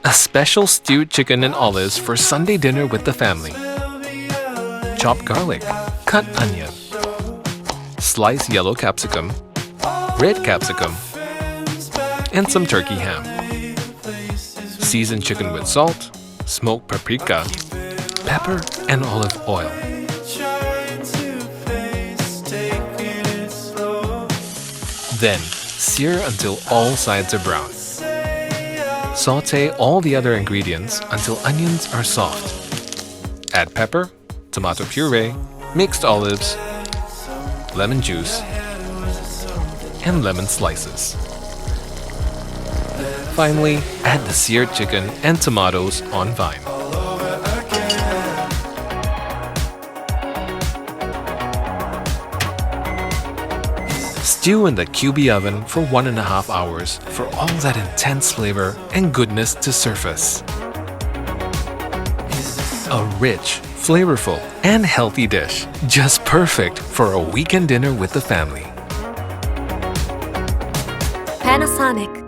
A special stewed chicken and olives for Sunday dinner with the family. Chopped garlic, cut onion, sliced yellow capsicum, red capsicum, and some turkey ham. Season chicken with salt, smoked paprika, pepper, and olive oil. Then, sear until all sides are brown. Saute all the other ingredients until onions are soft. Add pepper, tomato puree, mixed olives, lemon juice, and lemon slices. Finally, add the seared chicken and tomatoes on vine. Stew in the Cubie oven for 1.5 hours for all that intense flavor and goodness to surface. A rich, flavorful, and healthy dish, just perfect for a weekend dinner with the family. Panasonic.